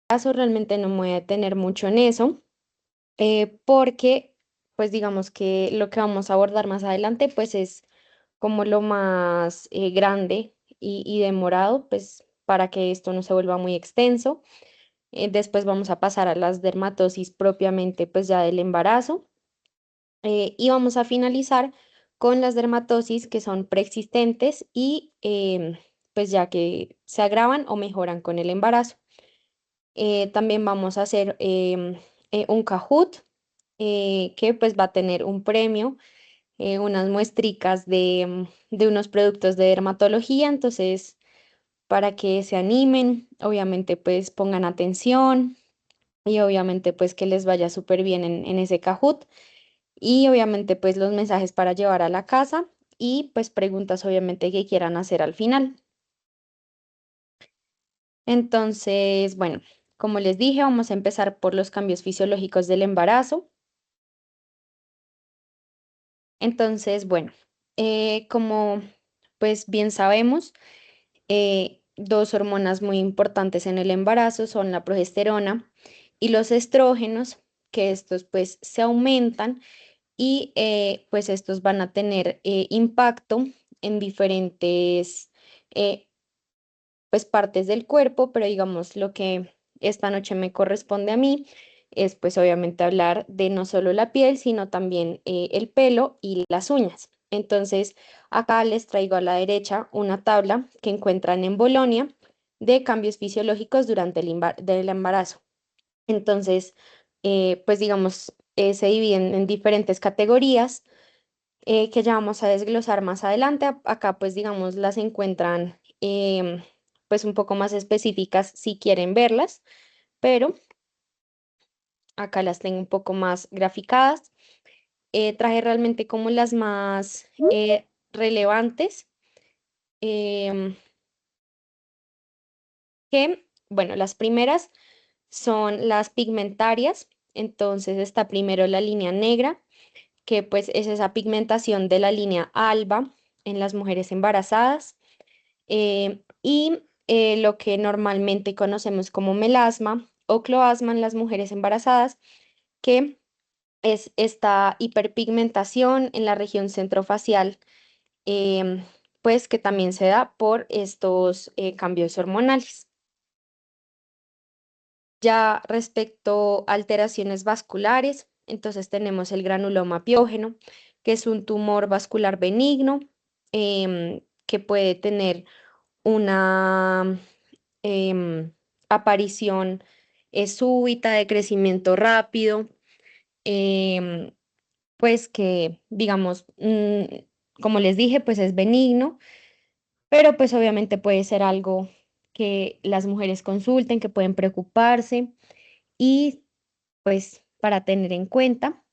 caso realmente no me voy a detener mucho en eso, porque pues digamos que lo que vamos a abordar más adelante pues es como lo más grande y demorado, pues para que esto no se vuelva muy extenso. Después vamos a pasar a las dermatosis propiamente pues ya del embarazo, y vamos a finalizar con las dermatosis que son preexistentes y pues ya que se agravan o mejoran con el embarazo. También vamos a hacer un Kahoot, que pues va a tener un premio, unas muestricas de unos productos de dermatología. Entonces, para que se animen, obviamente pues pongan atención y obviamente pues que les vaya súper bien en ese Kahoot. Y obviamente pues los mensajes para llevar a la casa y pues preguntas obviamente que quieran hacer al final. Entonces, bueno, como les dije, vamos a empezar por los cambios fisiológicos del embarazo. Entonces, bueno, como pues bien sabemos, dos hormonas muy importantes en el embarazo son la progesterona y los estrógenos, que estos pues se aumentan y pues estos van a tener impacto en diferentes eh, pues partes del cuerpo, pero digamos lo que esta noche me corresponde a mí es pues obviamente hablar de no solo la piel, sino también el pelo y las uñas. Entonces, acá les traigo a la derecha una tabla que encuentran en Bolonia de cambios fisiológicos durante del embarazo. Entonces, pues digamos, se dividen en diferentes categorías que ya vamos a desglosar más adelante. Acá pues digamos las encuentran pues un poco más específicas si quieren verlas, pero acá las tengo un poco más graficadas. Traje realmente como las más relevantes, em, que bueno, las primeras son las pigmentarias. Entonces está primero la línea negra, que pues es esa pigmentación de la línea alba en las mujeres embarazadas. Y lo que normalmente conocemos como melasma o cloasma en las mujeres embarazadas, que es esta hiperpigmentación en la región centrofacial, em, pues que también se da por estos cambios hormonales. Ya respecto a alteraciones vasculares, entonces tenemos el granuloma piógeno, que es un tumor vascular benigno, que puede tener una em, aparición súbita de crecimiento rápido, em, pues que, digamos, como les dije, pues es benigno, pero pues obviamente puede ser algo que las mujeres consulten, que pueden preocuparse y pues para tener en cuenta.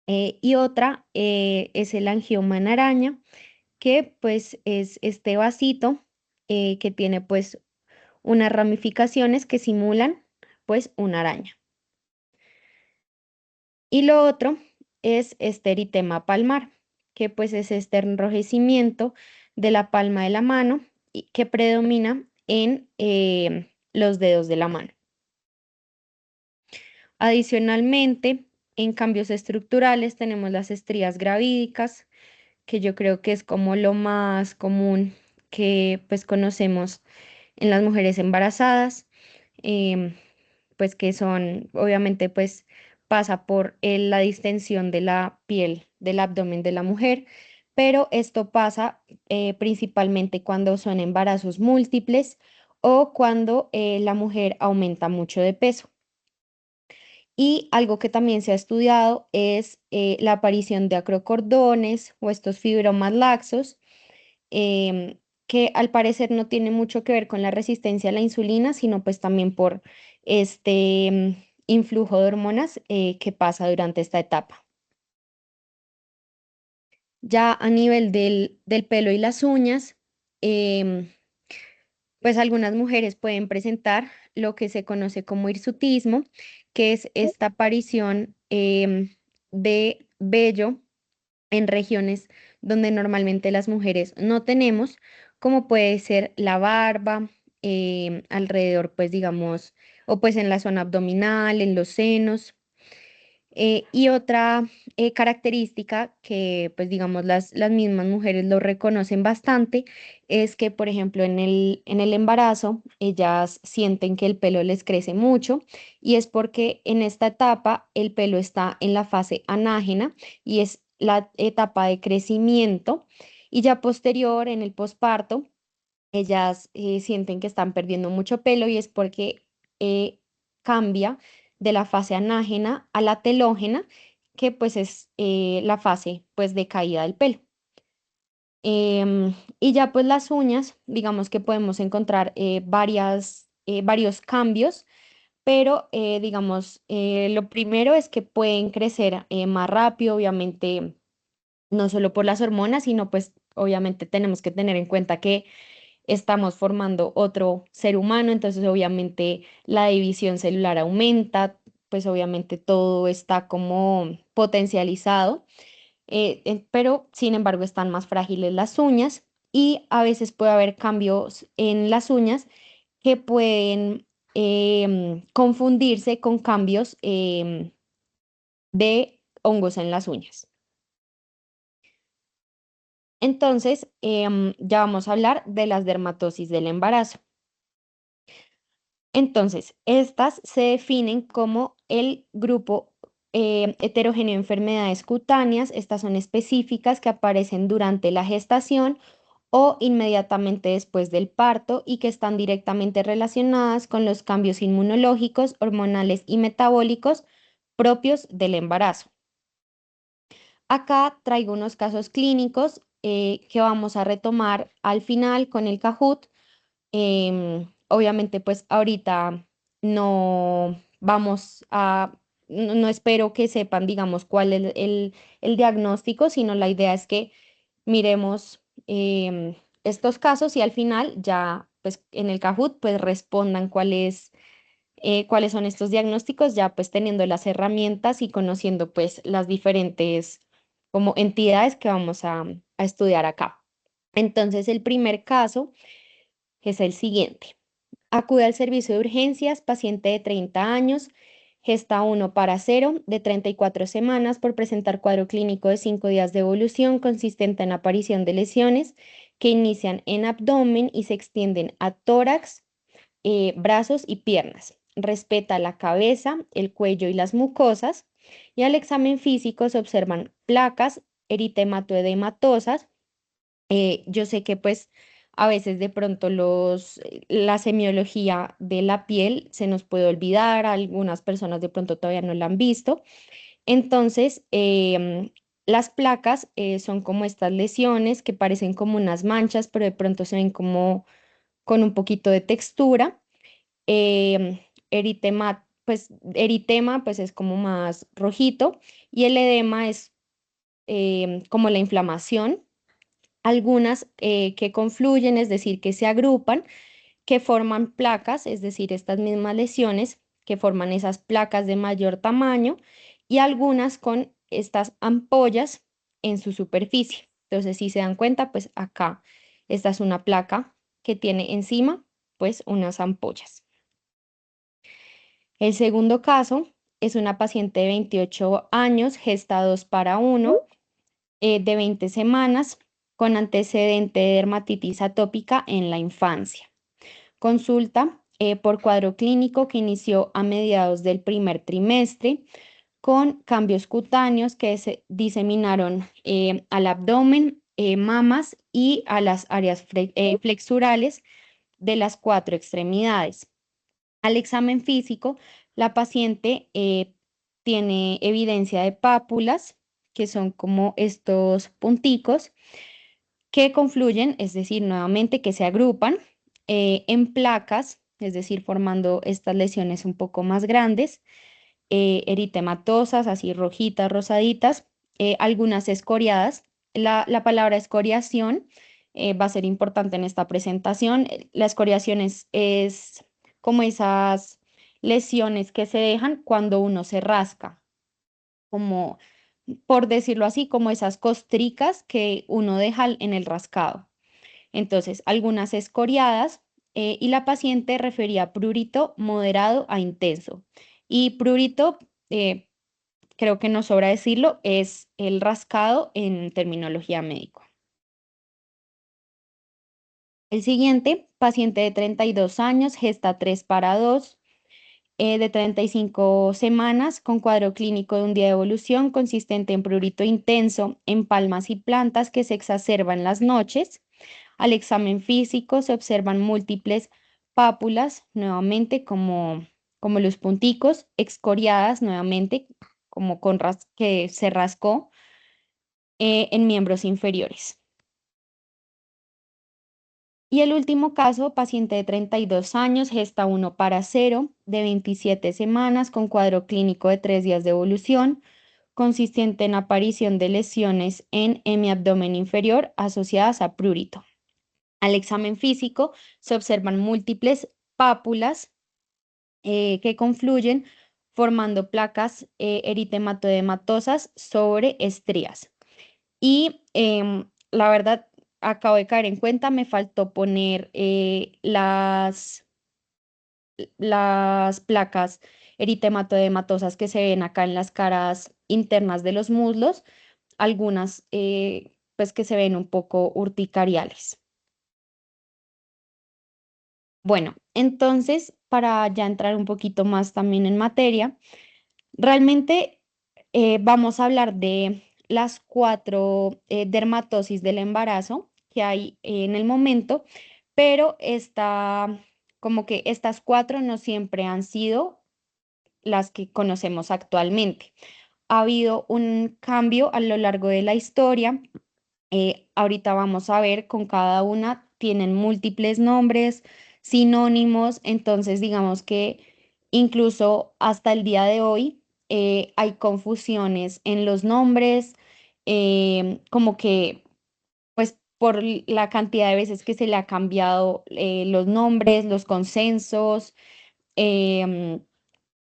Y otra es el angioma en araña, que pues es este vasito que tiene pues unas ramificaciones que simulan pues una araña. Y lo otro es este eritema palmar, que pues es este enrojecimiento de la palma de la mano y que predomina en los dedos de la mano. Adicionalmente, en cambios estructurales tenemos las estrías gravídicas, que yo creo que es como lo más común que pues conocemos en las mujeres embarazadas, em, pues que son, obviamente pues pasa por la distensión de la piel del abdomen de la mujer, pero esto pasa principalmente cuando son embarazos múltiples o cuando la mujer aumenta mucho de peso. Y algo que también se ha estudiado es la aparición de acrocordones o estos fibromas laxos, que al parecer no tiene mucho que ver con la resistencia a la insulina, sino pues también por este influjo de hormonas que pasa durante esta etapa. Ya a nivel del pelo y las uñas, em, pues algunas mujeres pueden presentar lo que se conoce como hirsutismo, que es esta aparición de vello en regiones donde normalmente las mujeres no tenemos, como puede ser la barba, alrededor, pues digamos, o pues en la zona abdominal, en los senos. Y otra característica que, pues digamos, las mismas mujeres lo reconocen bastante es que, por ejemplo, en el embarazo, ellas sienten que el pelo les crece mucho y es porque en esta etapa el pelo está en la fase anágena y es la etapa de crecimiento y ya posterior, en el posparto, ellas sienten que están perdiendo mucho pelo y es porque eh, cambia de la fase anágena a la telógena, que pues es la fase pues de caída del pelo. Y ya pues las uñas, digamos que podemos encontrar varios cambios, pero digamos, lo primero es que pueden crecer más rápido, obviamente, no solo por las hormonas, sino pues obviamente tenemos que tener en cuenta que estamos formando otro ser humano, entonces obviamente la división celular aumenta, pues obviamente todo está como potencializado, pero sin embargo están más frágiles las uñas y a veces puede haber cambios en las uñas que pueden confundirse con cambios de hongos en las uñas. Entonces, ya vamos a hablar de las dermatosis del embarazo. Entonces, estas se definen como el grupo heterogéneo de enfermedades cutáneas. Estas son específicas que aparecen durante la gestación o inmediatamente después del parto y que están directamente relacionadas con los cambios inmunológicos, hormonales y metabólicos propios del embarazo. Acá traigo unos casos clínicos que vamos a retomar al final con el Kahoot. Obviamente, pues ahorita no vamos a, no espero que sepan, digamos, cuál es el diagnóstico, sino la idea es que miremos estos casos y al final ya, pues en el Kahoot, pues respondan cuáles son estos diagnósticos, ya pues teniendo las herramientas y conociendo pues las diferentes como entidades que vamos a estudiar acá. Entonces, el primer caso es el siguiente. Acude al servicio de urgencias, paciente de 30 años, gesta 1 para 0, de 34 semanas por presentar cuadro clínico de 5 días de evolución consistente en aparición de lesiones que inician en abdomen y se extienden a tórax, brazos y piernas. Respeta la cabeza, el cuello y las mucosas. Y al examen físico se observan placas eritematoedematosas. Yo sé que pues a veces de pronto la semiología de la piel se nos puede olvidar, algunas personas de pronto todavía no la han visto. Entonces, las placas son como estas lesiones que parecen como unas manchas, pero de pronto se ven como con un poquito de textura. Eritema pues es como más rojito y el edema es como la inflamación, algunas que confluyen, es decir, que se agrupan, que forman placas, es decir, estas mismas lesiones que forman esas placas de mayor tamaño y algunas con estas ampollas en su superficie. Entonces, si se dan cuenta, pues acá esta es una placa que tiene encima pues unas ampollas. El segundo caso es una paciente de 28 años, gesta 2 para 1, de 20 semanas, con antecedente de dermatitis atópica en la infancia. Consulta por cuadro clínico que inició a mediados del primer trimestre con cambios cutáneos que se diseminaron al abdomen, mamas y a las áreas flexurales de las cuatro extremidades. Al examen físico, la paciente tiene evidencia de pápulas, que son como estos punticos que confluyen, es decir, nuevamente que se agrupan en placas, es decir, formando estas lesiones un poco más grandes, eritematosas, así rojitas, rosaditas, algunas escoriadas. La palabra escoriación va a ser importante en esta presentación. La escoriación es como esas lesiones que se dejan cuando uno se rasca, como por decirlo así, como esas costricas que uno deja en el rascado. Entonces, algunas escoriadas, y la paciente refería prurito moderado a intenso. Y prurito, eh, creo que no sobra decirlo, es el rascado en terminología médica. El siguiente, paciente de 32 años, gesta 3 para 2, de 35 semanas, con cuadro clínico de un día de evolución consistente en prurito intenso en palmas y plantas que se exacerba en las noches. Al examen físico se observan múltiples pápulas, nuevamente como los punticos, excoriadas nuevamente, como que se rascó en miembros inferiores. Y el último caso, paciente de 32 años, gesta 1 para 0, de 27 semanas, con cuadro clínico de 3 días de evolución, consistente en aparición de lesiones en hemiabdomen inferior asociadas a prurito. Al examen físico se observan múltiples pápulas que confluyen formando placas eritematodematosas sobre estrías. Y la verdad, acabo de caer en cuenta, me faltó poner las placas eritematodematosas que se ven acá en las caras internas de los muslos, algunas pues que se ven un poco urticariales. Bueno, entonces, para ya entrar un poquito más también en materia, realmente vamos a hablar de las cuatro dermatosis del embarazo que hay en el momento, pero como que estas cuatro no siempre han sido las que conocemos actualmente. Ha habido un cambio a lo largo de la historia. Ahorita vamos a ver con cada una, tienen múltiples nombres, sinónimos, entonces digamos que incluso hasta el día de hoy hay confusiones en los nombres, como que pues por la cantidad de veces que se le ha cambiado los nombres, los consensos. em,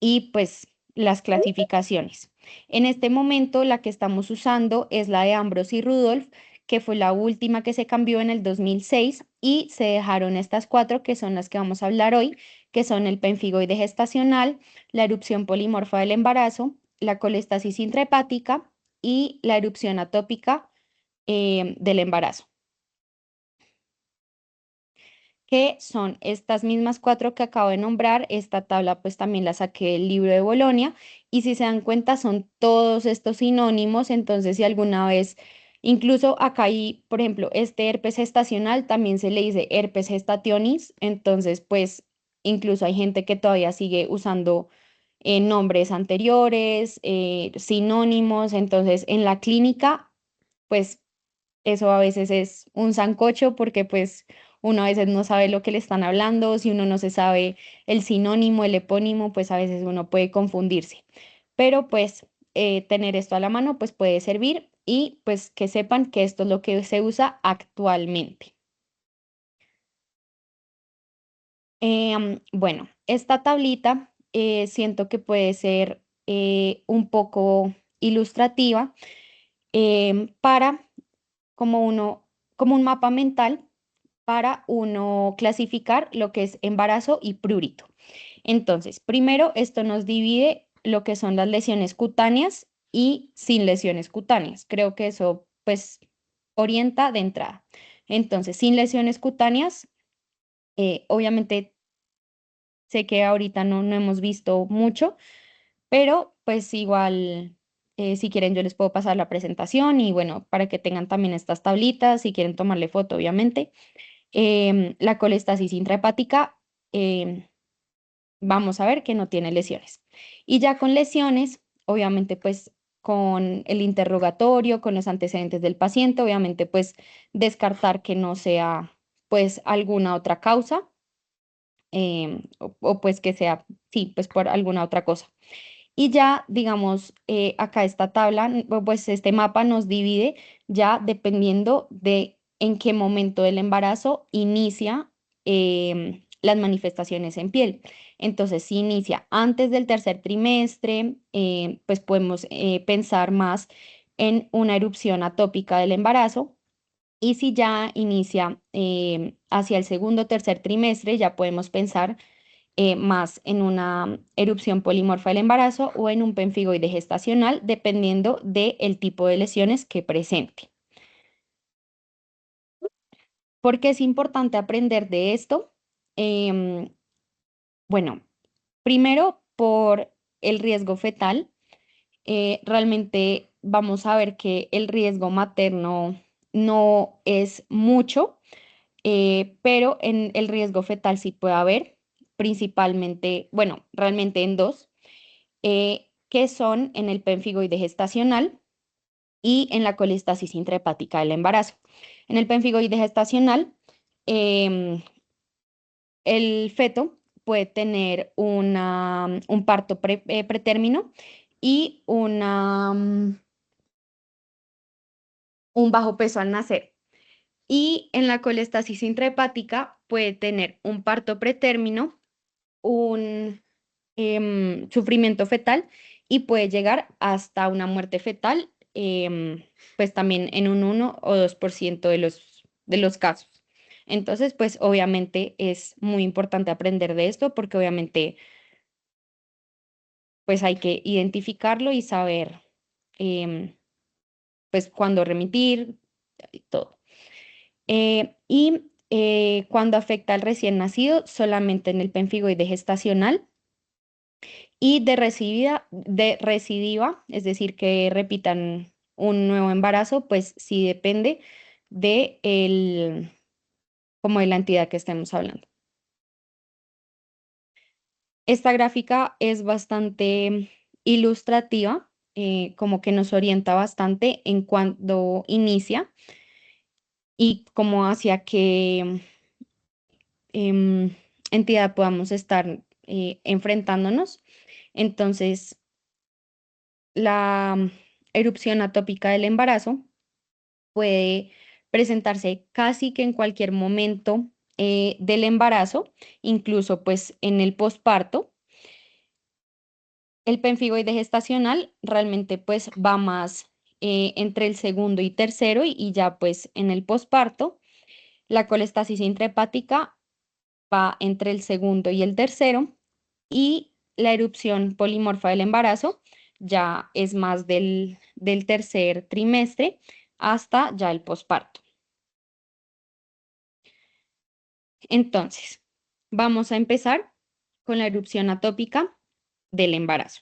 y pues las clasificaciones. En este momento la que estamos usando es la de Ambros y Rudolph, que fue la última que se cambió en el 2006 y se dejaron estas cuatro que son las que vamos a hablar hoy, que son el pemfigoide gestacional, la erupción polimorfa del embarazo, la colestasis intrahepática y la erupción atópica del embarazo, que son estas mismas cuatro que acabo de nombrar. Esta tabla pues también la saqué del libro de Bolonia y si se dan cuenta son todos estos sinónimos, entonces si alguna vez, incluso acá hay, por ejemplo, este herpes gestacional también se le dice herpes gestationis, entonces pues incluso hay gente que todavía sigue usando nombres anteriores, sinónimos, entonces en la clínica pues eso a veces es un sancocho porque pues uno a veces no sabe lo que le están hablando, si uno no se sabe el sinónimo, el epónimo, pues a veces uno puede confundirse. Pero pues tener esto a la mano pues puede servir y pues que sepan que esto es lo que se usa actualmente. Bueno, esta tablita siento que puede ser un poco ilustrativa para como como un mapa mental para uno clasificar lo que es embarazo y prurito. Entonces, primero, esto nos divide lo que son las lesiones cutáneas y sin lesiones cutáneas. Creo que eso, pues, orienta de entrada. Entonces, sin lesiones cutáneas, obviamente sé que ahorita no hemos visto mucho, pero pues igual, si quieren, yo les puedo pasar la presentación y bueno, para que tengan también estas tablitas, si quieren tomarle foto, obviamente. La colestasis intrahepática, em, vamos a ver que no tiene lesiones. Y ya con lesiones, obviamente, pues con el interrogatorio, con los antecedentes del paciente, obviamente, pues descartar que no sea pues alguna otra causa o pues que sea, sí, pues por alguna otra cosa. Y ya, digamos, acá esta tabla, pues este mapa nos divide ya dependiendo de en qué momento del embarazo inicia las manifestaciones en piel. Entonces, si inicia antes del tercer trimestre, pues podemos pensar más en una erupción atópica del embarazo. Y si ya inicia hacia el segundo o tercer trimestre, ya podemos pensar más en una erupción polimorfa del embarazo o en un pemfigoide gestacional, dependiendo del tipo de lesiones que presente. ¿Por qué es importante aprender de esto? Em, bueno, primero por el riesgo fetal. Realmente vamos a ver que el riesgo materno no es mucho, pero en el riesgo fetal sí puede haber, principalmente, bueno, realmente en dos, que son en el pemfigoide gestacional y en la colestasis intrahepática del embarazo. En el pemfigoide gestacional, em, el feto puede tener un parto pretérmino y un bajo peso al nacer. Y en la colestasis intrahepática puede tener un parto pretérmino, un sufrimiento fetal y puede llegar hasta una muerte fetal, pues también en un 1 o 2% de los casos. Entonces, pues obviamente es muy importante aprender de esto porque obviamente pues hay que identificarlo y saber em, pues cuándo remitir y todo. Cuando afecta al recién nacido, solamente en el pemfigoide gestacional y de recidiva, es decir, que repitan un nuevo embarazo, pues sí depende de como de la entidad que estemos hablando. Esta gráfica es bastante ilustrativa, como que nos orienta bastante en cuándo inicia y como hacia qué em, entidad podamos estar enfrentándonos. Entonces, la erupción atópica del embarazo puede presentarse casi que en cualquier momento del embarazo, incluso pues en el posparto. El pemfigoide gestacional realmente pues va más entre el segundo y tercero y ya pues en el posparto. La colestasis intrahepática va entre el segundo y el tercero y la erupción polimorfa del embarazo ya es más del tercer trimestre hasta ya el posparto. Entonces, vamos a empezar con la erupción atópica del embarazo.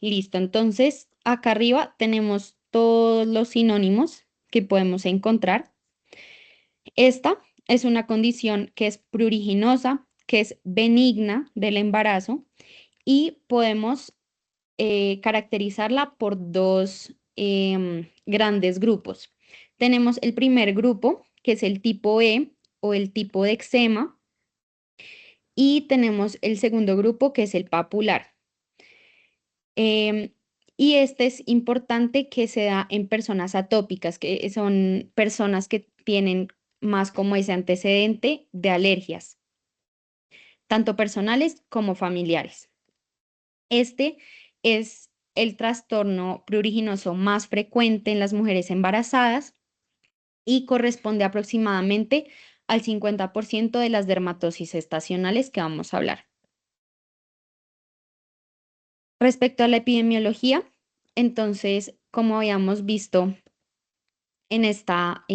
Listo, entonces acá arriba tenemos todos los sinónimos que podemos encontrar. Esta es una condición que es pruriginosa, que es benigna del embarazo y podemos caracterizarla por dos grandes grupos. Tenemos el primer grupo, que es el tipo E o el tipo de eczema, y tenemos el segundo grupo, que es el papular. Em, y este es importante que se da en personas atópicas, que son personas que tienen más como ese antecedente de alergias, tanto personales como familiares. Este es el trastorno pruriginoso más frecuente en las mujeres embarazadas y corresponde aproximadamente al 50% de las dermatosis estacionales que vamos a hablar. Respecto a la epidemiología, entonces, como habíamos visto en esta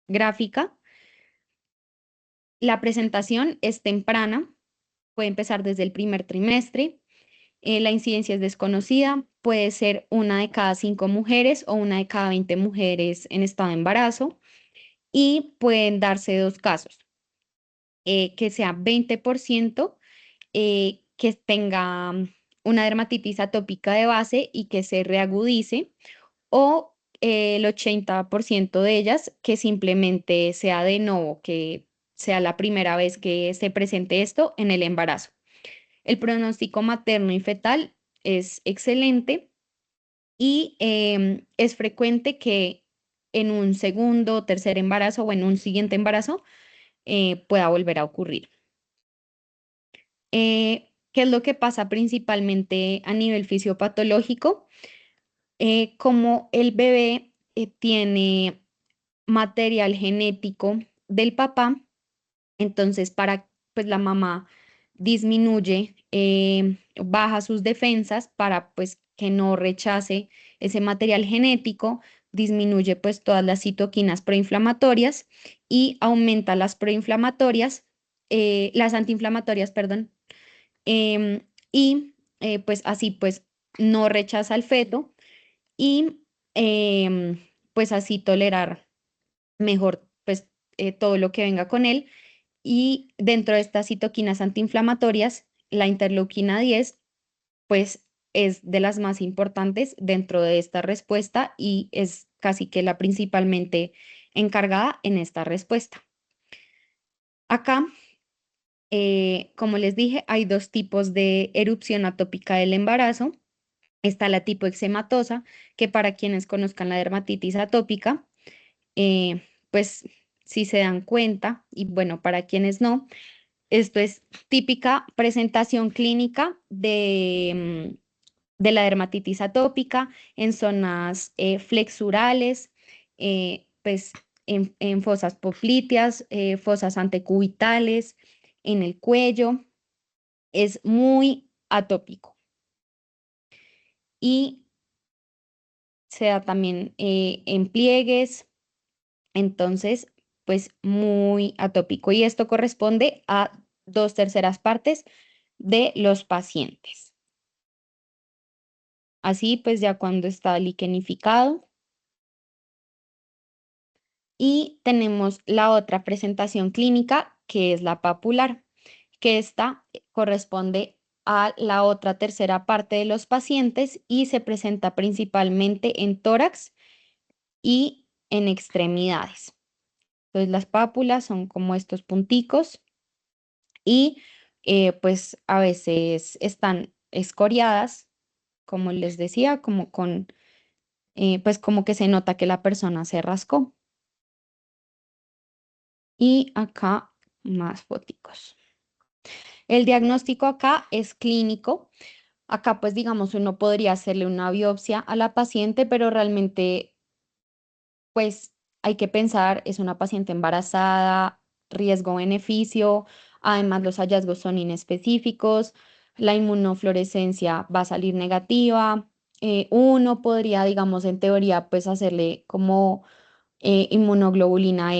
gráfica, la presentación es temprana, puede empezar desde el primer trimestre. La incidencia es desconocida, puede ser 1 de cada 5 mujeres o 1 de cada 20 mujeres en estado de embarazo y pueden darse dos casos, que sea 20% que tenga una dermatitis atópica de base y que se reagudice o el 80% de ellas que simplemente sea de nuevo, que sea la primera vez que se presente esto en el embarazo. El pronóstico materno y fetal es excelente y es frecuente que en un segundo o tercer embarazo o en un siguiente embarazo pueda volver a ocurrir. ¿Qué es lo que pasa principalmente a nivel fisiopatológico? Como el bebé tiene material genético del papá, entonces para pues la mamá disminuye, baja sus defensas para pues que no rechace ese material genético, disminuye pues todas las citoquinas proinflamatorias y aumenta las proinflamatorias, las antiinflamatorias, perdón, y pues así pues no rechaza al feto y pues así tolerar mejor pues todo lo que venga con él. Y dentro de estas citoquinas antiinflamatorias, la interleuquina 10 pues es de las más importantes dentro de esta respuesta y es casi que la principalmente encargada en esta respuesta. Acá, como les dije, hay dos tipos de erupción atópica del embarazo. Está la tipo eczematosa, que para quienes conozcan la dermatitis atópica, pues si se dan cuenta, y bueno, para quienes no, esto es típica presentación clínica de la dermatitis atópica en zonas flexurales, pues en fosas popliteas, fosas antecubitales, en el cuello. Es muy atópico y se da también en pliegues, entonces, pues muy atópico. Y esto corresponde a dos terceras partes de los pacientes. Así pues ya cuando está liquenificado. Y tenemos la otra presentación clínica que es la papular, que esta corresponde a la otra tercera parte de los pacientes y se presenta principalmente en tórax y en extremidades. Entonces las pápulas son como estos punticos y pues a veces están escoriadas, como les decía, como con, pues como que se nota que la persona se rascó. Y acá más foticos. El diagnóstico acá es clínico. Acá pues digamos uno podría hacerle una biopsia a la paciente, pero realmente pues hay que pensar, es una paciente embarazada, riesgo-beneficio, además los hallazgos son inespecíficos, la inmunofluorescencia va a salir negativa, uno podría, digamos, en teoría, pues hacerle como inmunoglobulina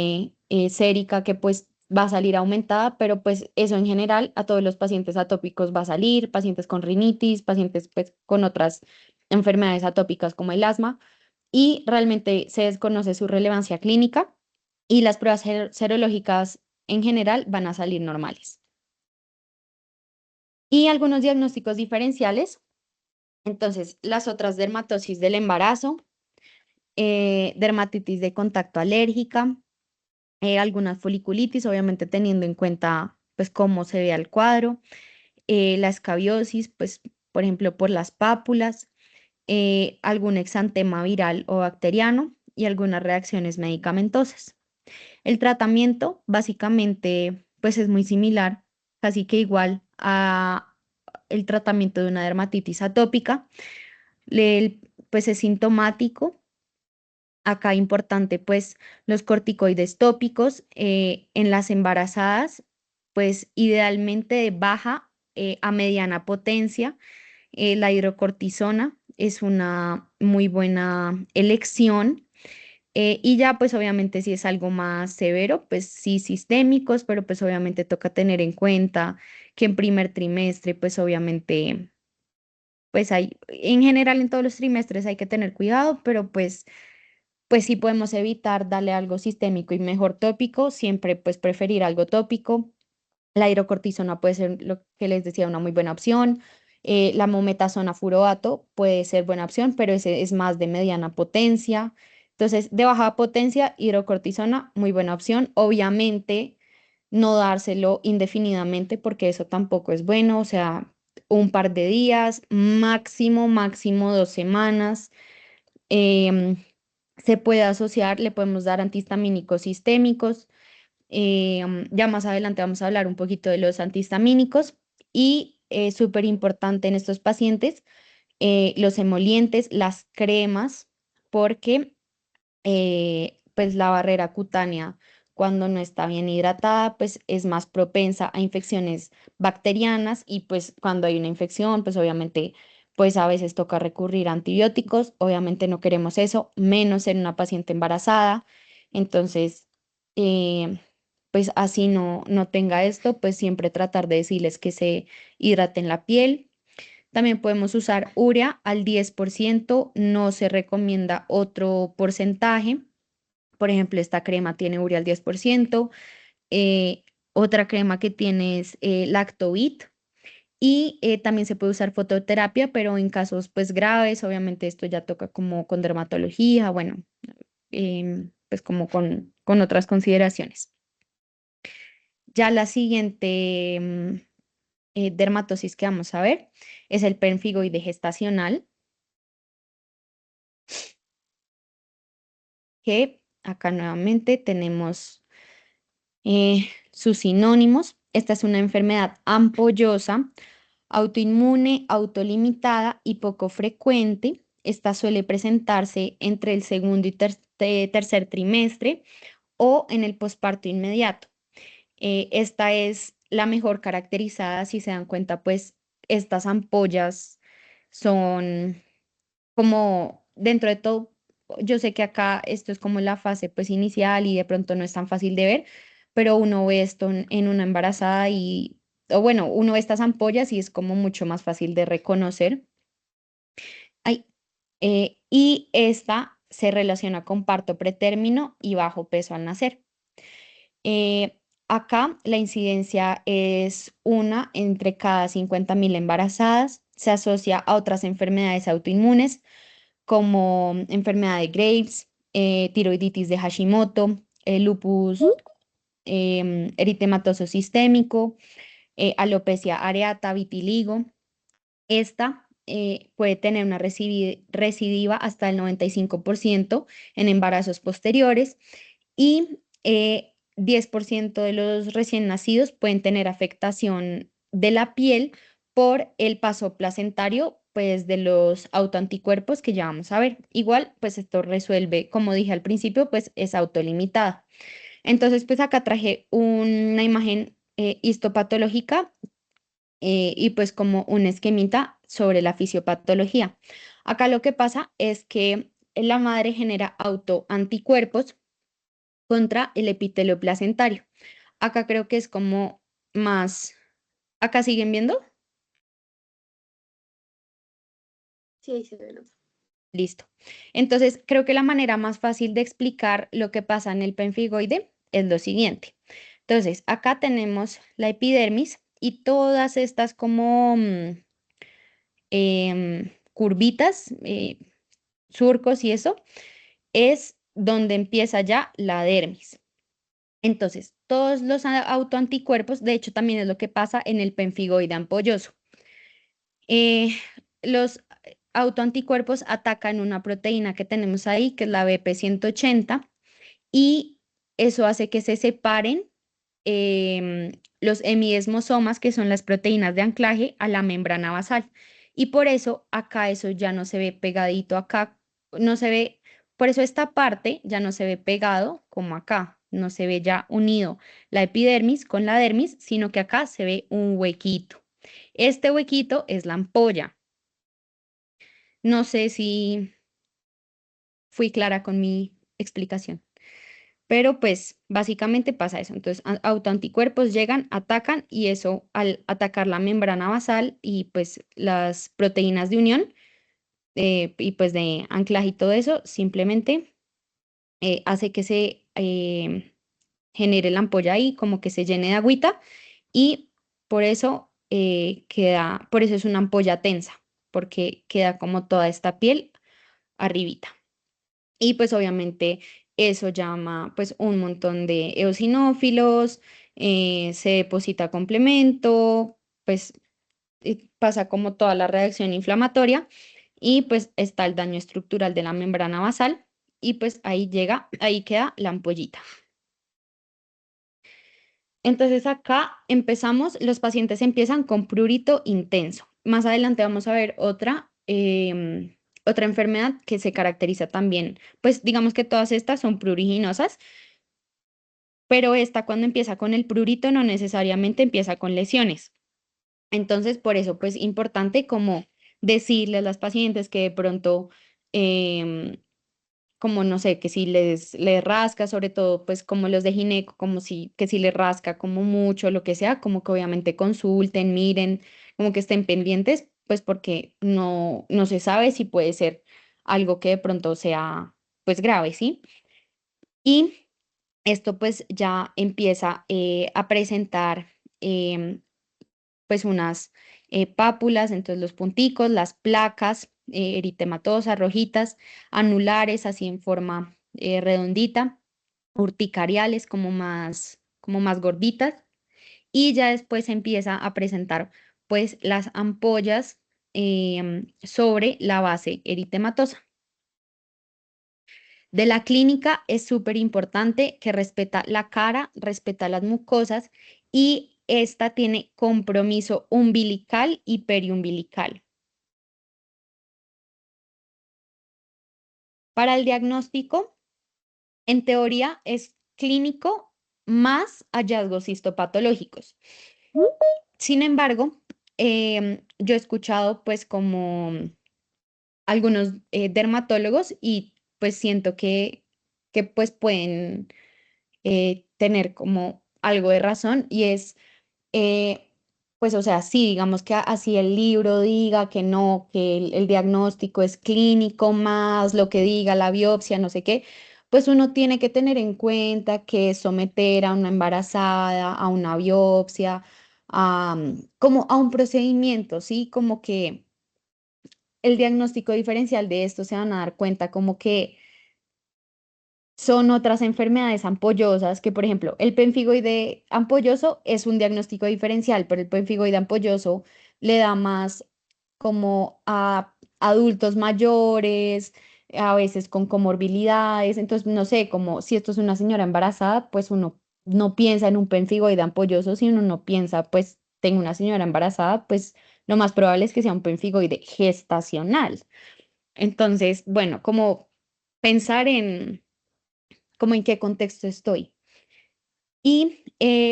sérica que pues va a salir aumentada, pero pues eso en general a todos los pacientes atópicos va a salir, pacientes con rinitis, pacientes pues con otras enfermedades atópicas como el asma y realmente se desconoce su relevancia clínica y las pruebas serológicas en general van a salir normales. Y algunos diagnósticos diferenciales, entonces las otras dermatosis del embarazo, dermatitis de contacto alérgica, algunas foliculitis, obviamente teniendo en cuenta pues cómo se ve el cuadro, la escabiosis, pues por ejemplo por las pápulas, algún exantema viral o bacteriano y algunas reacciones medicamentosas. El tratamiento básicamente pues es muy similar, casi que igual a el tratamiento de una dermatitis atópica. Pues es sintomático. Acá importante pues los corticoides tópicos en las embarazadas, pues idealmente de baja a mediana potencia. La hidrocortisona es una muy buena elección. Y ya pues obviamente si es algo más severo, pues sí sistémicos, pero pues obviamente toca tener en cuenta que en primer trimestre pues obviamente pues hay, en general en todos los trimestres hay que tener cuidado, pero pues sí podemos evitar darle algo sistémico y mejor tópico, siempre pues preferir algo tópico. La hidrocortisona puede ser lo que les decía, una muy buena opción. La mometasona furoato puede ser buena opción, pero ese es más de mediana potencia. Entonces, de baja potencia, hidrocortisona, muy buena opción. Obviamente, no dárselo indefinidamente porque eso tampoco es bueno. O sea, un par de días, máximo, máximo 2 semanas. Em, Se puede asociar, le podemos dar antihistamínicos sistémicos. Ya más adelante vamos a hablar un poquito de los antihistamínicos y súper importante en estos pacientes, los emolientes, las cremas, porque pues la barrera cutánea cuando no está bien hidratada, pues es más propensa a infecciones bacterianas y pues cuando hay una infección, pues obviamente pues a veces toca recurrir a antibióticos, obviamente no queremos eso, menos en una paciente embarazada. Entonces, eh, pues así no tenga esto, pues siempre tratar de decirles que se hidraten la piel. También podemos usar urea al 10%, no se recomienda otro porcentaje. Por ejemplo, esta crema tiene urea al 10%, eh, otra crema que tiene es Lactovit y también se puede usar fototerapia, pero en casos pues graves, obviamente esto ya toca como con dermatología, bueno, pues como con otras consideraciones. Ya la siguiente dermatosis que vamos a ver es el pemfigoide gestacional, que acá nuevamente tenemos sus sinónimos. Esta es una enfermedad ampollosa, autoinmune, autolimitada y poco frecuente. Esta suele presentarse entre el segundo y tercer trimestre o en el posparto inmediato. Esta es la mejor caracterizada, si se dan cuenta, pues estas ampollas son como dentro de todo, yo sé que acá esto es como la fase pues inicial y de pronto no es tan fácil de ver, pero uno ve esto en una embarazada y, o bueno, uno ve estas ampollas y es como mucho más fácil de reconocer. Ay, y esta se relaciona con parto pretérmino y bajo peso al nacer. Acá la incidencia es una entre cada 50.000 embarazadas. Se asocia a otras enfermedades autoinmunes como enfermedad de Graves, tiroiditis de Hashimoto, lupus eritematoso sistémico, alopecia areata, vitiligo. Esta puede tener una recidiva hasta el 95% en embarazos posteriores y 10% de los recién nacidos pueden tener afectación de la piel por el paso placentario, pues de los autoanticuerpos que ya vamos a ver. Igual, pues esto resuelve, como dije al principio, pues es autolimitada. Entonces, pues acá traje una imagen histopatológica y pues como un esquemita sobre la fisiopatología. Acá lo que pasa es que la madre genera autoanticuerpos contra el epitelio placentario. Acá creo que es como más, acá siguen viendo, Sí, ahí se ve, ¿no? listo. Entonces, creo que la manera más fácil de explicar lo que pasa en el pemfigoide es lo siguiente. Entonces, acá tenemos la epidermis y todas estas como curvitas, surcos y eso, es donde empieza ya la dermis. Entonces, todos los autoanticuerpos, de hecho, también es lo que pasa en el pemfigoide ampolloso. Eh, los autoanticuerpos atacan una proteína que tenemos ahí, que es la BP180, y eso hace que se separen los hemiesmosomas, que son las proteínas de anclaje a la membrana basal. Y por eso acá eso ya no se ve pegadito, acá no se ve, por eso esta parte ya no se ve pegado como acá, no se ve ya unido la epidermis con la dermis, sino que acá se ve un huequito. Este huequito es la ampolla. No sé si fui clara con mi explicación. Pero pues básicamente pasa eso. Entonces, autoanticuerpos llegan, atacan y eso al atacar la membrana basal y pues las proteínas de unión y pues de anclaje y todo eso, simplemente hace que se genere la ampolla ahí, como que se llene de agüita y por eso queda, por eso es una ampolla tensa, porque queda como toda esta piel arribita. Y pues obviamente eso llama pues un montón de eosinófilos, se deposita complemento, pues pasa como toda la reacción inflamatoria y pues está el daño estructural de la membrana basal y pues ahí llega, ahí queda la ampollita. Entonces acá empezamos, los pacientes empiezan con prurito intenso. Más adelante vamos a ver otra otra enfermedad que se caracteriza también, pues digamos que todas estas son pruriginosas, pero esta cuando empieza con el prurito no necesariamente empieza con lesiones. Entonces, por eso, pues importante como decirle a las pacientes que de pronto, em, como no sé, que si les rasca, sobre todo, pues como los de gineco, como si, que si les rasca como mucho, lo que sea, como que obviamente consulten, miren, como que estén pendientes, pues porque no se sabe si puede ser algo que de pronto sea, pues grave, ¿sí? Y esto pues ya empieza a presentar em, pues unas pápulas, entonces los punticos, las placas eritematosas, rojitas, anulares, así en forma redondita, urticariales como más gorditas, y ya después empieza a presentar pues las ampollas sobre la base eritematosa. De la clínica es súper importante que respeta la cara, respeta las mucosas y esta tiene compromiso umbilical y periumbilical. Para el diagnóstico, en teoría es clínico más hallazgos histopatológicos. Sin embargo, yo he escuchado pues como algunos dermatólogos y pues siento que pues pueden tener como algo de razón y es, eh, pues o sea, sí, digamos que así el libro diga que no, que el diagnóstico es clínico más lo que diga la biopsia, no sé qué, pues uno tiene que tener en cuenta que someter a una embarazada a una biopsia, como a un procedimiento, ¿sí? Como que el diagnóstico diferencial de esto se van a dar cuenta como que son otras enfermedades ampollosas que, por ejemplo, el pemfigoide ampolloso es un diagnóstico diferencial, pero el pemfigoide ampolloso le da más como a adultos mayores, a veces con comorbilidades. Entonces, no sé, como si esto es una señora embarazada, pues uno no piensa en un pemfigoide ampolloso, si uno no piensa, pues tengo una señora embarazada, pues lo más probable es que sea un pemfigoide gestacional. Entonces, bueno, como pensar en como en qué contexto estoy. Y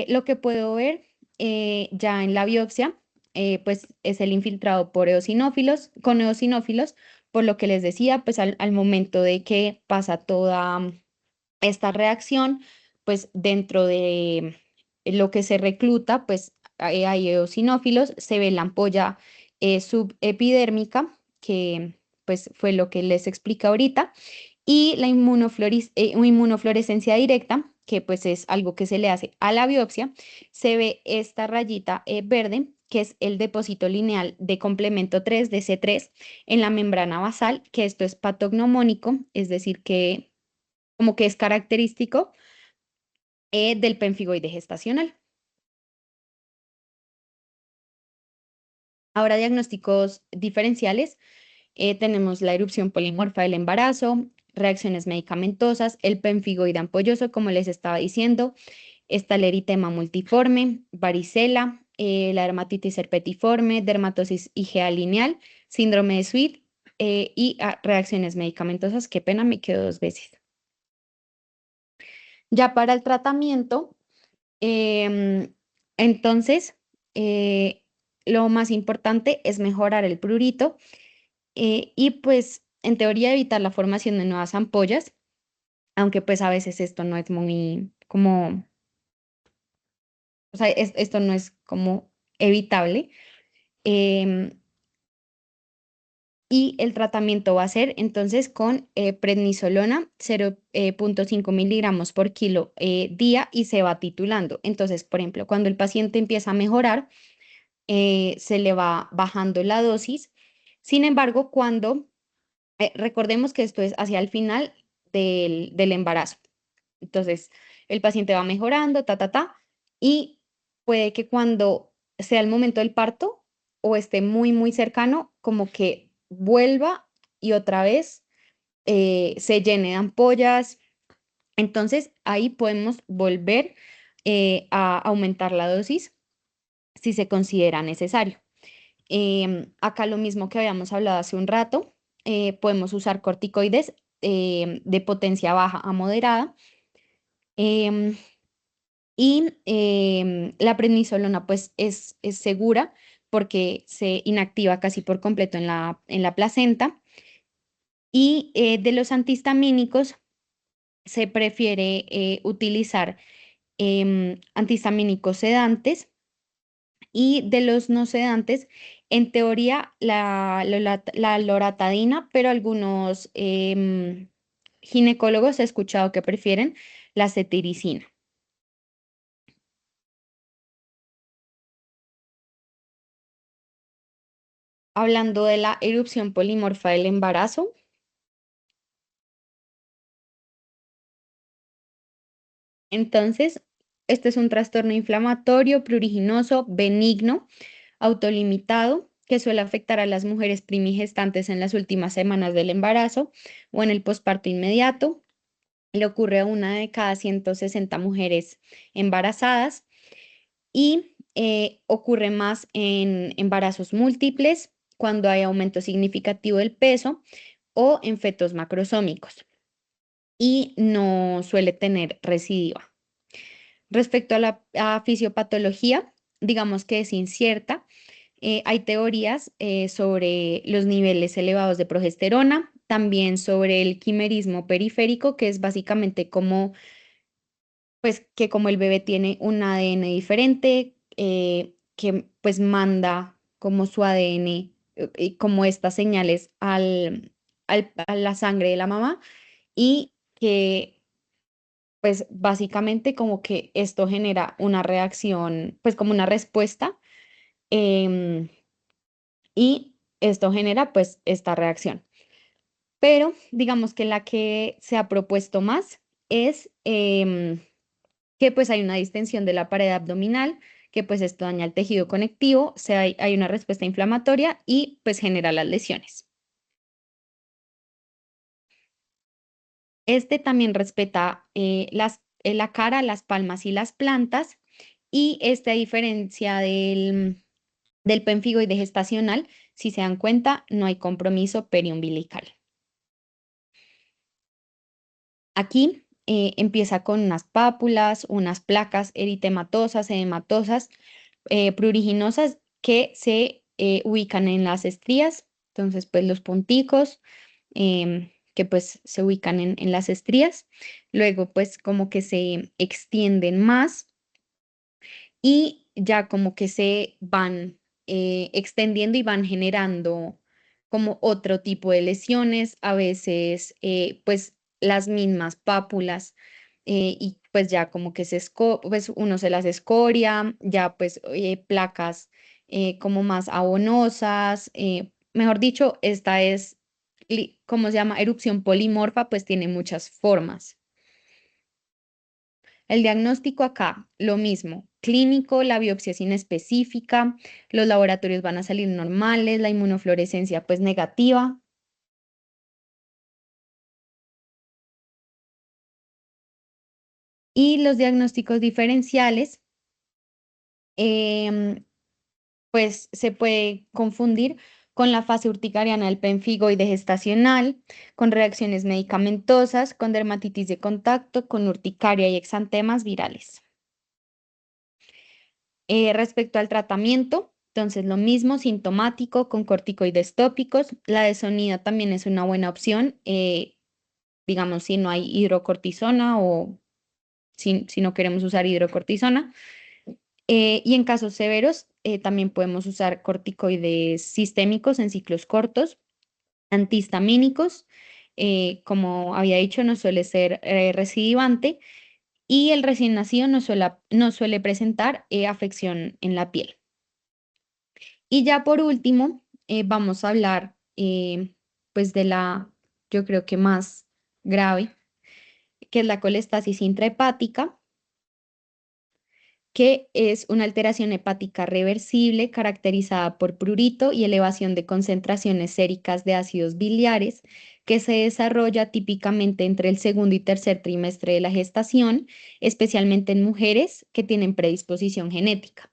lo que puedo ver ya en la biopsia, pues es el infiltrado por eosinófilos, con eosinófilos, por lo que les decía, pues al momento de que pasa toda esta reacción, pues dentro de lo que se recluta, pues hay eosinófilos, se ve la ampolla subepidérmica, que pues fue lo que les explica ahorita, y la inmunofluorescencia directa, que pues es algo que se le hace a la biopsia, se ve esta rayita verde, que es el depósito lineal de complemento 3 de C3 en la membrana basal, que esto es patognomónico, es decir, que como que es característico del pemfigoide gestacional. Ahora, diagnósticos diferenciales. Tenemos la erupción polimorfa del embarazo, reacciones medicamentosas, el pemfigoide ampolloso, como les estaba diciendo, está el eritema multiforme, varicela, la dermatitis herpetiforme, dermatosis IgA lineal, síndrome de Sweet y reacciones medicamentosas. Qué pena, me quedo dos veces. Ya para el tratamiento, em, entonces, eh, lo más importante es mejorar el prurito y pues en teoría evitar la formación de nuevas ampollas, aunque pues a veces esto no es muy como, o sea, esto no es como evitable. em, y el tratamiento va a ser entonces con prednisolona 0,5 miligramos por kilo día y se va titulando. Entonces, por ejemplo, cuando el paciente empieza a mejorar, se le va bajando la dosis. Sin embargo, cuando recordemos que esto es hacia el final del embarazo. Entonces, el paciente va mejorando, y puede que cuando sea el momento del parto o esté muy cercano, como que vuelva y otra vez se llene de ampollas. Entonces, ahí podemos volver a aumentar la dosis si se considera necesario. Acá lo mismo que habíamos hablado hace un rato, podemos usar corticoides de potencia baja a moderada. em, la prednisolona pues es segura porque se inactiva casi por completo en la placenta. Y de los antihistamínicos se prefiere utilizar antihistamínicos sedantes, y de los no sedantes, en teoría la loratadina, pero algunos ginecólogos he escuchado que prefieren la cetiricina. Hablando de la erupción polimorfa del embarazo, entonces, este es un trastorno inflamatorio, pruriginoso, benigno, autolimitado, que suele afectar a las mujeres primigestantes en las últimas semanas del embarazo o en el posparto inmediato. Le ocurre a una de cada 160 mujeres embarazadas, y ocurre más en embarazos múltiples, cuando hay aumento significativo del peso o en fetos macrosómicos, y no suele tener recidiva. Respecto a la fisiopatología, digamos que es incierta. Hay teorías sobre los niveles elevados de progesterona, también sobre el quimerismo periférico, que es básicamente como, pues, que como el bebé tiene un ADN diferente, que pues manda como su ADN y como estas señales a la sangre de la mamá, y que pues básicamente como que esto genera una reacción, pues como una respuesta, em, y esto genera pues esta reacción. Pero digamos que la que se ha propuesto más es que pues hay una distensión de la pared abdominal, que pues esto daña el tejido conectivo, hay una respuesta inflamatoria y pues genera las lesiones. Este también respeta la cara, las palmas y las plantas, y esta diferencia del pemfigoide gestacional, si se dan cuenta, no hay compromiso periumbilical. Aquí empieza con unas pápulas, unas placas eritematosas, edematosas, pruriginosas, que se ubican en las estrías. Entonces, pues los punticos que pues se ubican en las estrías. Luego, pues como que se extienden más, y ya como que se van extendiendo y van generando como otro tipo de lesiones, a veces pues las mismas pápulas, y pues ya como que pues uno se las escoria, ya pues placas como más abonosas, mejor dicho, esta es, ¿cómo se llama? Erupción polimorfa, pues tiene muchas formas. El diagnóstico acá, lo mismo, clínico, la biopsia es inespecífica, los laboratorios van a salir normales, la inmunofluorescencia pues negativa. Y los diagnósticos diferenciales, em, pues se puede confundir con la fase urticariana del pemfigoide gestacional, con reacciones medicamentosas, con dermatitis de contacto, con urticaria y exantemas virales. Respecto al tratamiento, entonces lo mismo, sintomático, con corticoides tópicos. La desonida también es una buena opción, digamos, si no hay hidrocortisona o si no queremos usar hidrocortisona. Y en casos severos, también podemos usar corticoides sistémicos en ciclos cortos, antihistamínicos. Como había dicho, no suele ser recidivante, y el recién nacido no suele presentar afección en la piel. Y ya por último, vamos a hablar pues de yo creo que más grave, que es la colestasis intrahepática, que es una alteración hepática reversible caracterizada por prurito y elevación de concentraciones séricas de ácidos biliares, que se desarrolla típicamente entre el segundo y tercer trimestre de la gestación, especialmente en mujeres que tienen predisposición genética.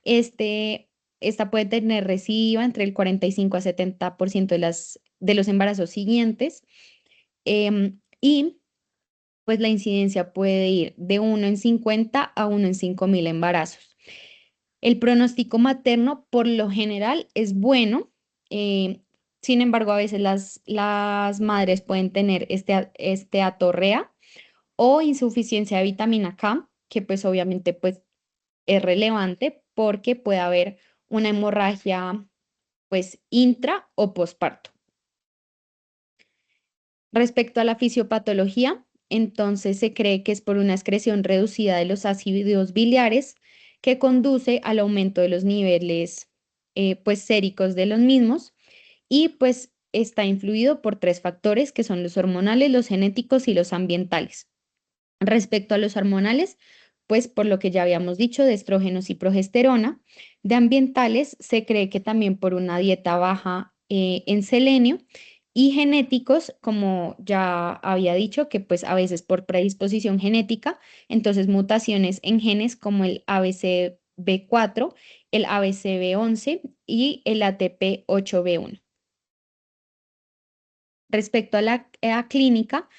Este esta puede tener recidiva entre el 45 a 70% de los embarazos siguientes. Y pues la incidencia puede ir de 1 en 50 a 1 en 5.000 embarazos. El pronóstico materno por lo general es bueno. eh, Sin embargo, a veces las madres pueden tener este atorrea o insuficiencia de vitamina K, que pues obviamente pues es relevante porque puede haber una hemorragia pues intra o posparto. Respecto a la fisiopatología, entonces se cree que es por una excreción reducida de los ácidos biliares que conduce al aumento de los niveles pues séricos de los mismos y pues está influido por tres factores que son los hormonales, los genéticos y los ambientales. Respecto a los hormonales, pues por lo que ya habíamos dicho, de estrógenos y progesterona. De ambientales, se cree que también por una dieta baja en selenio. Y genéticos, como ya había dicho, que pues a veces por predisposición genética, entonces mutaciones en genes como el ABCB4, el ABCB11 y el ATP8B1. Respecto a la clínica,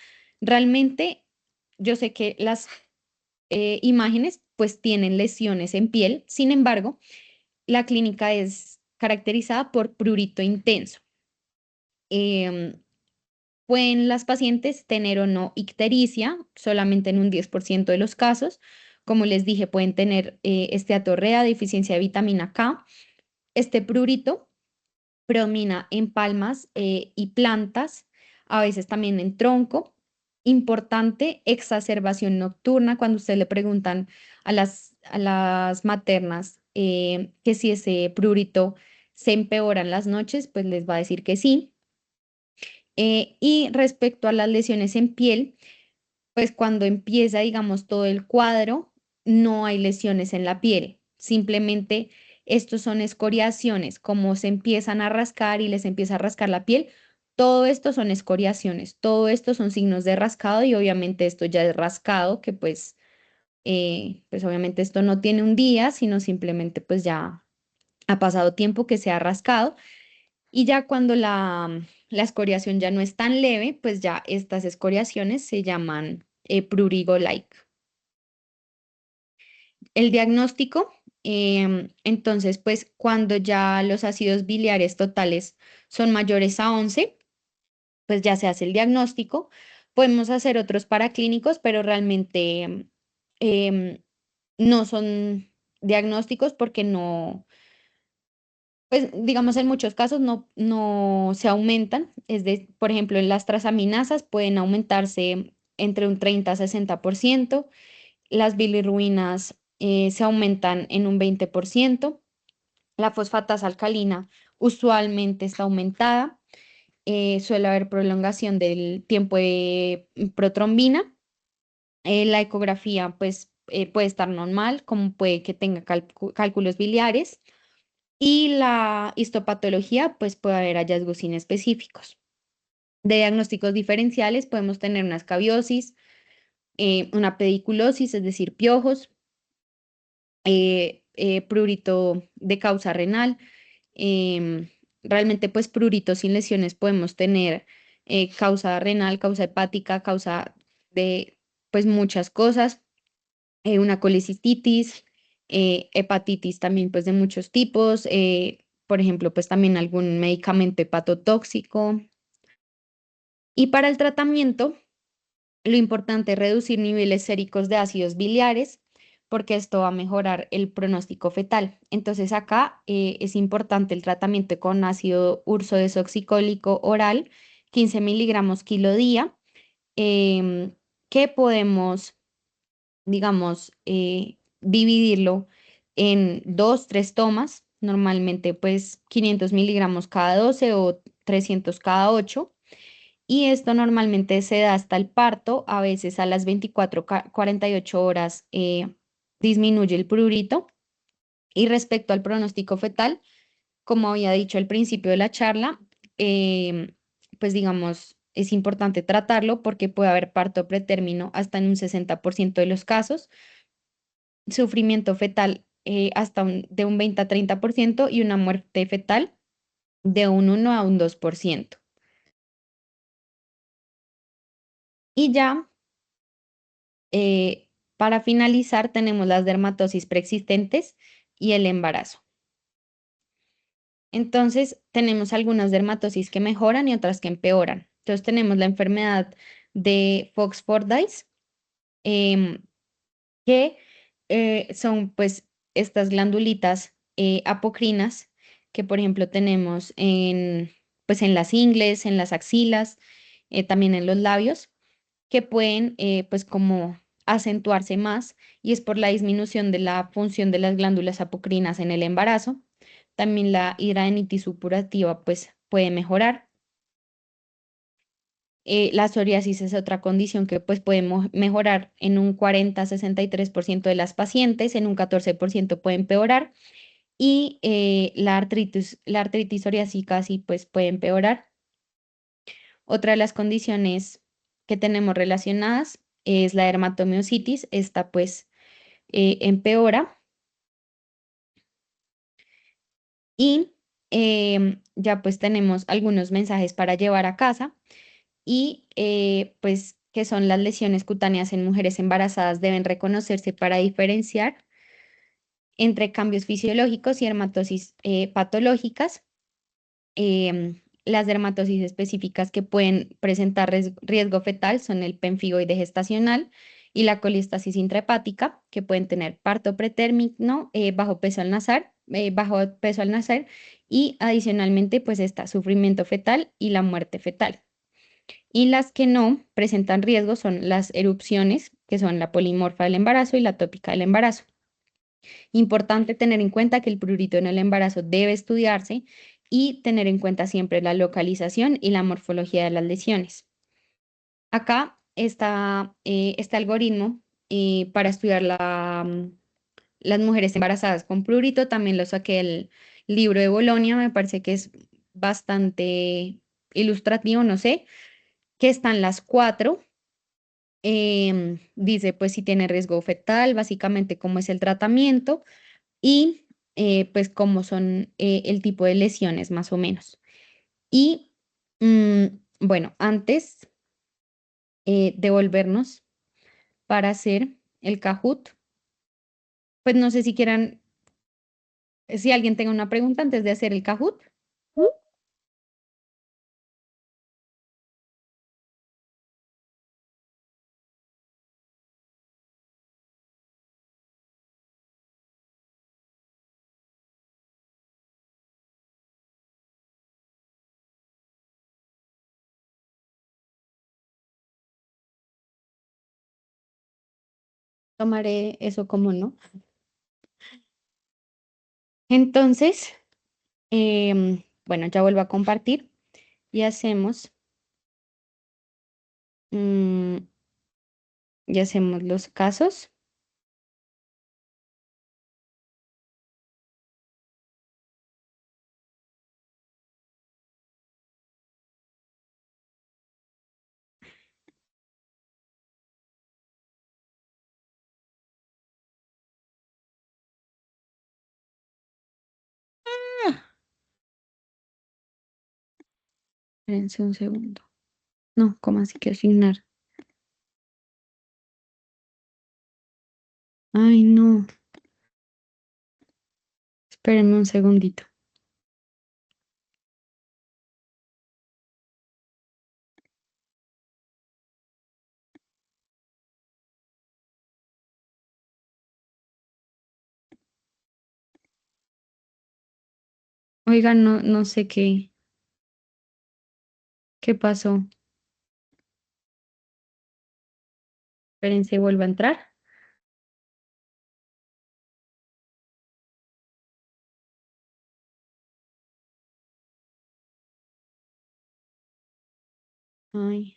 realmente yo sé que las imágenes pues tienen lesiones en piel. Sin embargo, la clínica es caracterizada por prurito intenso. Em, Pueden las pacientes tener o no ictericia, solamente en un 10% de los casos. Como les dije, pueden tener esteatorrea, deficiencia de vitamina K. Este prurito predomina en palmas y plantas, a veces también en tronco. Importante, exacerbación nocturna, cuando usted le preguntan a las maternas que si ese prurito se empeora en las noches, pues les va a decir que sí. Y respecto a las lesiones en piel, pues cuando empieza, digamos, todo el cuadro, no hay lesiones en la piel. Simplemente estos son escoriaciones, como se empiezan a rascar y les empieza a rascar la piel. Todo esto son escoriaciones, todo esto son signos de rascado y obviamente esto ya es rascado, que pues obviamente esto no tiene un día, sino simplemente pues ya ha pasado tiempo que se ha rascado. Y ya cuando la escoriación ya no es tan leve, pues ya estas escoriaciones se llaman prurigo-like. El diagnóstico, entonces, pues cuando ya los ácidos biliares totales son mayores a 11, pues ya se hace el diagnóstico. Podemos hacer otros paraclínicos, pero realmente em, no son diagnósticos porque no, pues digamos en muchos casos no se aumentan. Por ejemplo, en las transaminasas pueden aumentarse entre un 30 a 60%. Las bilirruinas se aumentan en un 20%. La fosfatasa alcalina usualmente está aumentada. Suele haber prolongación del tiempo de protrombina. La ecografía pues puede estar normal, como puede que tenga cálculos biliares. Y la histopatología pues puede haber hallazgos inespecíficos. De diagnósticos diferenciales podemos tener una escabiosis, una pediculosis, es decir, piojos, prurito de causa renal. em, Realmente, pues prurito sin lesiones podemos tener causa renal, causa hepática, causa de pues muchas cosas, una colecistitis, hepatitis también pues de muchos tipos, por ejemplo, pues también algún medicamento hepatotóxico. Y para el tratamiento, lo importante es reducir niveles séricos de ácidos biliares, porque esto va a mejorar el pronóstico fetal. Entonces acá es importante el tratamiento con ácido ursodesoxicólico oral, 15 miligramos kilo día, em, que podemos, digamos, dividirlo en dos, tres tomas, normalmente pues 500 miligramos cada 12 o 300 cada 8. Y esto normalmente se da hasta el parto, a veces a las 48 horas disminuye el prurito. Y respecto al pronóstico fetal, como había dicho al principio de la charla, em, pues digamos, es importante tratarlo porque puede haber parto pretérmino hasta en un 60% de los casos, sufrimiento fetal de un 20 a 30% y una muerte fetal de un 1 a un 2%. Y ya, para finalizar, tenemos las dermatosis preexistentes y el embarazo. Entonces, tenemos algunas dermatosis que mejoran y otras que empeoran. Entonces, tenemos la enfermedad de Fox-Fordyce, em, que son pues estas glandulitas apocrinas que, por ejemplo, tenemos pues, en las ingles, en las axilas, también en los labios, que pueden pues como acentuarse más y es por la disminución de la función de las glándulas apocrinas en el embarazo. También la hidradenitis supurativa pues puede mejorar. La psoriasis es otra condición que pues puede mejorar en un 40 a 63% de las pacientes, en un 14% puede empeorar y la artritis psoriásica sí pues puede empeorar. Otra de las condiciones que tenemos relacionadas es la dermatomiositis. Esta pues empeora y ya pues tenemos algunos mensajes para llevar a casa y pues que son las lesiones cutáneas en mujeres embarazadas deben reconocerse para diferenciar entre cambios fisiológicos y dermatosis patológicas. Las dermatosis específicas que pueden presentar riesgo fetal son el pemfigoide gestacional y la coliestasis intrahepática, que pueden tener parto pretérmino, bajo peso al nacer y adicionalmente pues está sufrimiento fetal y la muerte fetal. Y las que no presentan riesgo son las erupciones, que son la polimorfa del embarazo y la atópica del embarazo. Importante tener en cuenta que el prurito en el embarazo debe estudiarse y tener en cuenta siempre la localización y la morfología de las lesiones. Acá está este algoritmo para estudiar las mujeres embarazadas con prurito. También lo saqué del libro de Bolonia, me parece que es bastante ilustrativo, no sé, que están las cuatro. Dice pues si tiene riesgo fetal, básicamente cómo es el tratamiento y pues cómo son el tipo de lesiones más o menos. Y mm, bueno, antes de volvernos para hacer el Kahoot, pues no sé si quieran, si alguien tenga una pregunta antes de hacer el Kahoot. Tomaré eso como no. Entonces, bueno, ya vuelvo a compartir y mm, y hacemos los casos. Espérense un segundo. No, ¿cómo así que asignar? Ay, no. Espérenme un segundito. Oigan, no, no sé qué pasó. Espérense, vuelvo a entrar. Ay,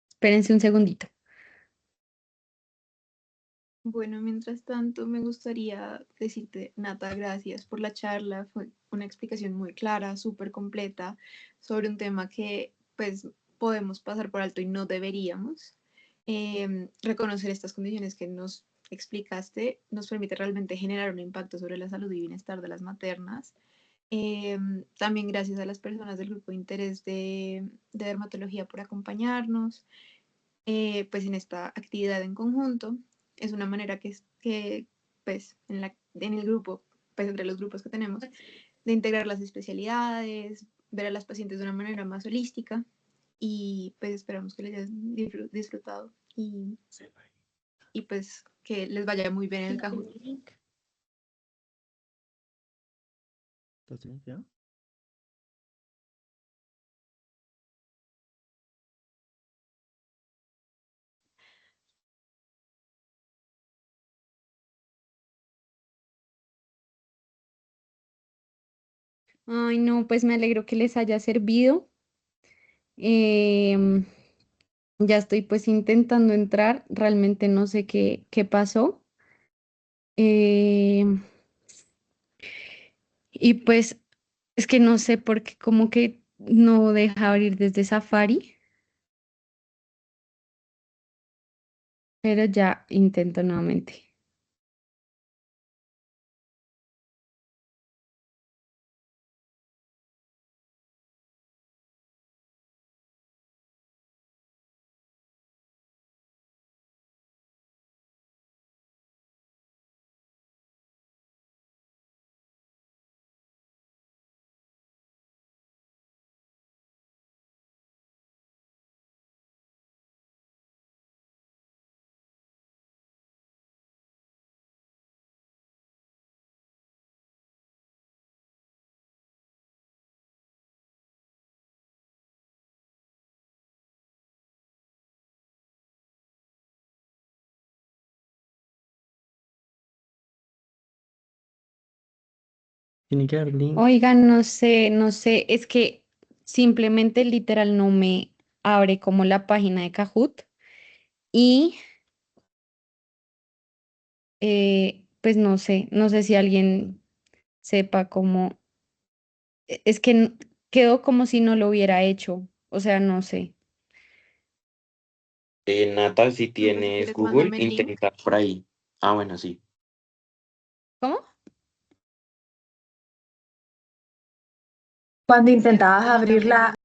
espérense un segundito. Bueno, mientras tanto, me gustaría decirte, Nata, gracias por la charla. Fue una explicación muy clara, súper completa sobre un tema que pues podemos pasar por alto y no deberíamos. Reconocer estas condiciones que nos explicaste nos permite realmente generar un impacto sobre la salud y bienestar de las maternas. También gracias a las personas del grupo de interés de dermatología por acompañarnos, pues en esta actividad en conjunto. Es una manera que pues en el grupo, pues entre los grupos que tenemos, de integrar las especialidades, ver a las pacientes de una manera más holística y pues esperamos que les hayan disfrutado y pues que les vaya muy bien en el Kahoot. Entonces, ¿ya? Ay, no, pues me alegro que les haya servido. Em, ya estoy pues intentando entrar, realmente no sé qué pasó. Em, y pues es que no sé por qué como que no deja abrir desde Safari, pero ya intento nuevamente. Tiene que haber link. Oigan, no sé, es que simplemente literal no me abre como la página de Kahoot y pues no sé si alguien sepa cómo, es que quedó como si no lo hubiera hecho, o sea, no sé. Nata, si No, pues si tienes quieres, Google, mándame el link. intenta por ahí. Ah, bueno, sí. ¿Cómo? Cuando Si quieres, intentabas pues mándame el abrirla, link.